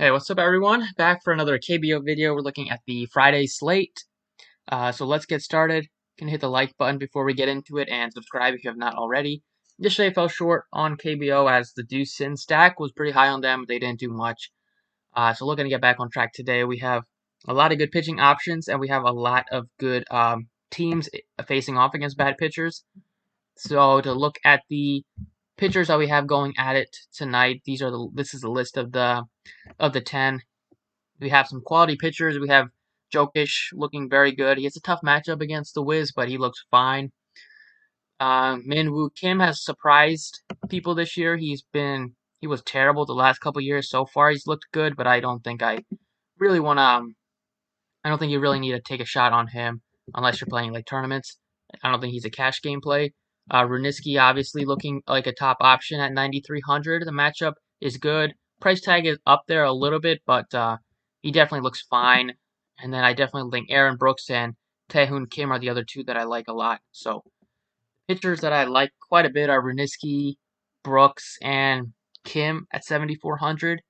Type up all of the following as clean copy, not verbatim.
Hey, what's up everyone? Back for another KBO video. We're looking at the Friday slate. So let's get started. You can hit the like button before we get into it and subscribe if you have not already. Yesterday fell short on KBO as the Deuce Sin stack was pretty high on them. They didn't do much. So looking to get back on track today. We have a lot of good pitching options and we have a lot of good teams facing off against bad pitchers. So to look at the pitchers that we have going at it tonight, this is the list of the 10. We have some quality pitchers. We have Jokic looking very good. He has a tough matchup against the Wiz, but he looks fine. Min-Woo Kim has surprised people this year. He was terrible the last couple years. So far, he's looked good, but I don't think I really want to. I don't think you really need to take a shot on him unless you're playing like tournaments. I don't think he's a cash game play. Runiski obviously looking like a top option at 9,300. The matchup is good. Price tag is up there a little bit, but he definitely looks fine. And then I definitely think Aaron Brooks and Taehoon Kim are the other two that I like a lot. So pitchers that I like quite a bit are Runiski, Brooks, and Kim at 7,400.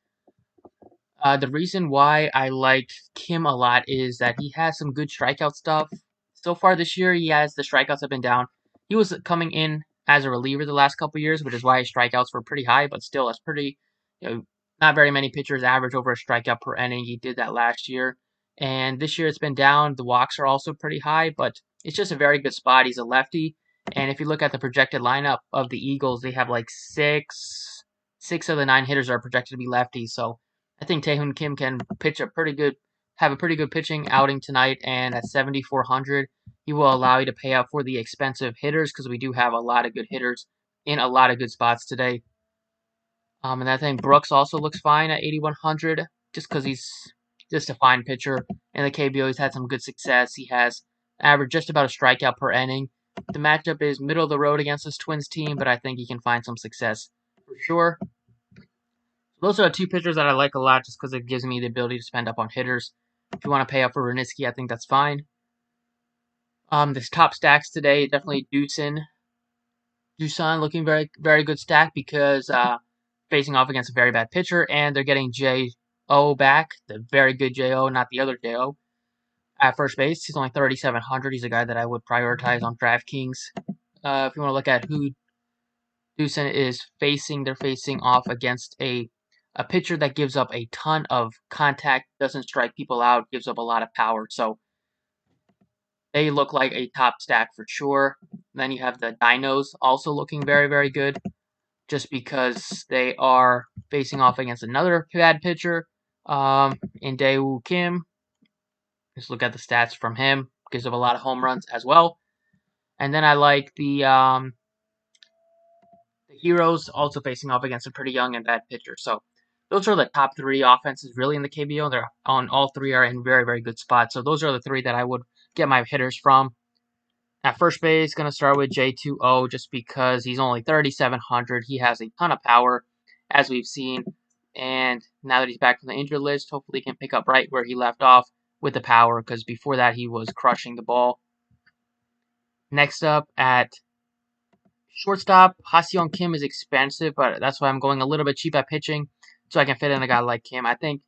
The reason why I like Kim a lot is that he has some good strikeout stuff. So far this year, the strikeouts have been down. He was coming in as a reliever the last couple years, which is why his strikeouts were pretty high, but still, that's pretty, not very many pitchers average over a strikeout per inning. He did that last year. And this year it's been down. The walks are also pretty high, but it's just a very good spot. He's a lefty. And if you look at the projected lineup of the Eagles, they have like six of the 9 hitters are projected to be lefties. So I think Taehoon Kim can have a pretty good pitching outing tonight, and at 7,400, he will allow you to pay out for the expensive hitters because we do have a lot of good hitters in a lot of good spots today. And I think Brooks also looks fine at 8,100 just because he's just a fine pitcher. In the KBO, he's had some good success. He has averaged just about a strikeout per inning. The matchup is middle of the road against this Twins team, but I think he can find some success for sure. Those are the two pitchers that I like a lot just because it gives me the ability to spend up on hitters. If you want to pay up for Runiski, I think that's fine. This top stacks today, definitely Dusan looking very, very good stack because facing off against a very bad pitcher, and they're getting J.O. back, the very good J.O., not the other J.O. At first base. He's only 3,700. He's a guy that I would prioritize on Draftkings. If you want to look at who Dusan is facing, they're facing off against a pitcher that gives up a ton of contact, doesn't strike people out, gives up a lot of power. So they look like a top stack for sure. Then you have the Dinos also looking very, very good just because they are facing off against another bad pitcher in Daewoo Kim. Just look at the stats from him. Gives up a lot of home runs as well. And then I like the Heroes also facing off against a pretty young and bad pitcher. So those are the top 3 offenses really in the KBO. They're on all 3 are in very, very good spots. So those are the 3 that I would get my hitters from. At first base, going to start with J2O just because he's only 3,700. He has a ton of power, as we've seen. And now that he's back from the injured list, hopefully he can pick up right where he left off with the power because before that he was crushing the ball. Next up at shortstop, Ha-Seong Kim is expensive, but that's why I'm going a little bit cheap at pitching so I can fit in a guy like Kim. I think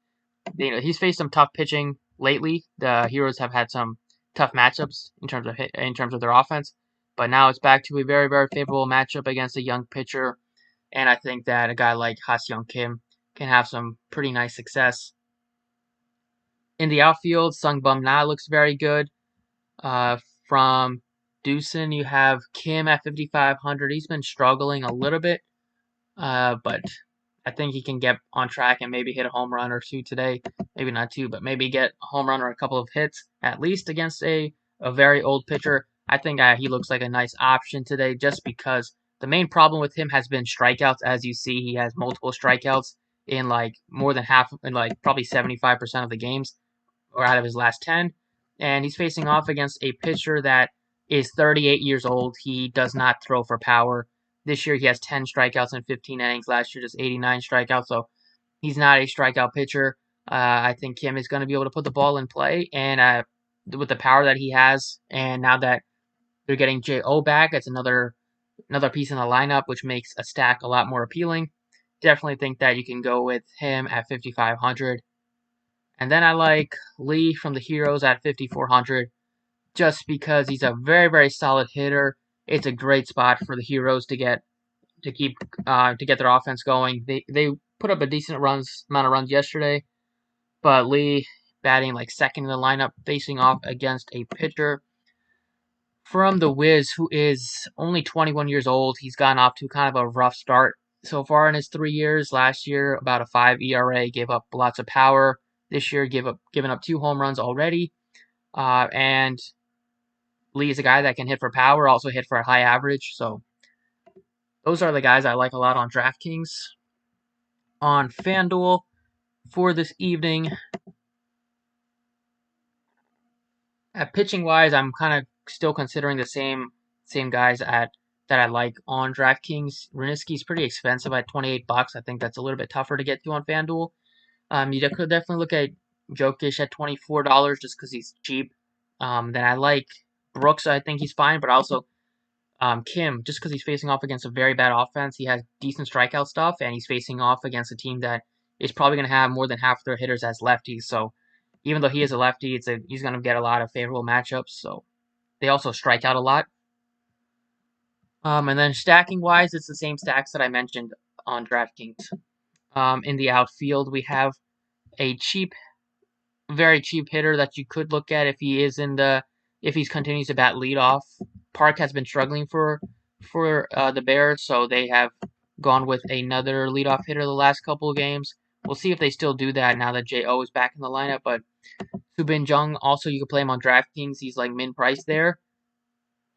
he's faced some tough pitching lately. The Heroes have had some tough matchups in terms of their offense, but now it's back to a very, very favorable matchup against a young pitcher, and I think that a guy like Ha-Seong Kim can have some pretty nice success. In the outfield, Sung Bum Na looks very good. From Doosan, you have Kim at 5,500. He's been struggling a little bit, but I think he can get on track and maybe hit a home run or 2 today. Maybe not 2, but maybe get a home run or a couple of hits at least against a very old pitcher. I think he looks like a nice option today just because the main problem with him has been strikeouts. As you see, he has multiple strikeouts in like more than half, in like probably 75% of the games or out of his last 10. And he's facing off against a pitcher that is 38 years old. He does not throw for power. This year he has 10 strikeouts in 15 innings. Last year just 89 strikeouts. So he's not a strikeout pitcher. I think Kim is going to be able to put the ball in play, and with the power that he has, and now that they're getting J.O. back, it's another piece in the lineup, which makes a stack a lot more appealing. definitely think that you can go with him at 5,500. And then I like Lee from the Heroes at 5,400, just because he's a very, very solid hitter. It's a great spot for the Heroes to get their offense going. They put up a decent amount of runs yesterday, but Lee batting like second in the lineup, facing off against a pitcher from the Wiz who is only 21 years old. He's gotten off to kind of a rough start so far in his 3 years. Last year, about a 5 ERA, gave up lots of power. This year, given up 2 home runs already. And Lee is a guy that can hit for power, also hit for a high average. So those are the guys I like a lot on DraftKings. On Fanduel for this evening, at pitching wise, I'm kind of still considering the same guys that I like on DraftKings. Reniski's pretty expensive at $28. I think that's a little bit tougher to get to on FanDuel. You could definitely look at Jokic at $24 just because he's cheap. Then I like Brooks. I think he's fine, but also Kim, just because he's facing off against a very bad offense. He has decent strikeout stuff, and he's facing off against a team that is probably going to have more than half their hitters as lefties. So even though he is a lefty, he's going to get a lot of favorable matchups. So they also strike out a lot. And then stacking wise, it's the same stacks that I mentioned on DraftKings. In the outfield, we have a very cheap hitter that you could look at if he continues to bat leadoff. Park has been struggling for the Bears, so they have gone with another leadoff hitter the last couple of games. We'll see if they still do that now that Jo is back in the lineup. But Jung, also you can play him on DraftKings. He's like min price there.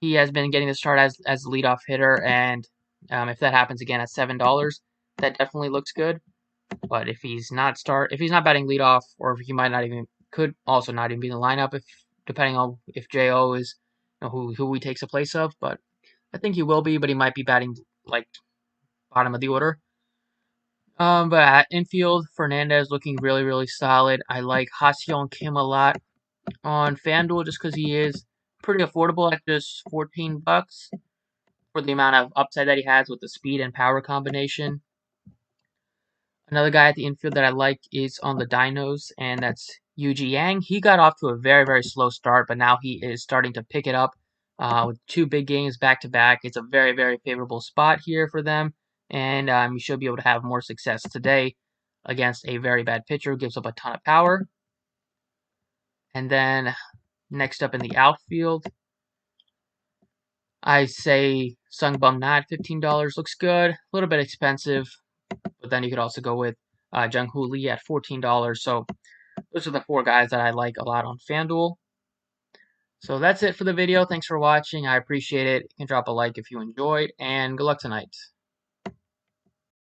He has been getting the start as the leadoff hitter, and if that happens again at $7, that definitely looks good. But if he's not batting leadoff, or if he could also not even be in the lineup, depending on if Jo is who he takes the place of. But I think he will be, but he might be batting like bottom of the order. But at infield, Fernandez looking really, really solid. I like Ha-Seong Kim a lot on FanDuel just because he is pretty affordable at just $14 for the amount of upside that he has with the speed and power combination. Another guy at the infield that I like is on the Dinos, and that's Yuji Yang. He got off to a very, very slow start, but now he is starting to pick it up with 2 big games back to back. It's a very, very favorable spot here for them, and you should be able to have more success today against a very bad pitcher who gives up a ton of power. And then next up in the outfield, I say Sung Bum Na at $15 looks good, a little bit expensive, but then you could also go with Jung Lee at $14. So those are the 4 guys that I like a lot on FanDuel. So that's it for the video. Thanks for watching. I appreciate it. You can drop a like if you enjoyed, and good luck tonight.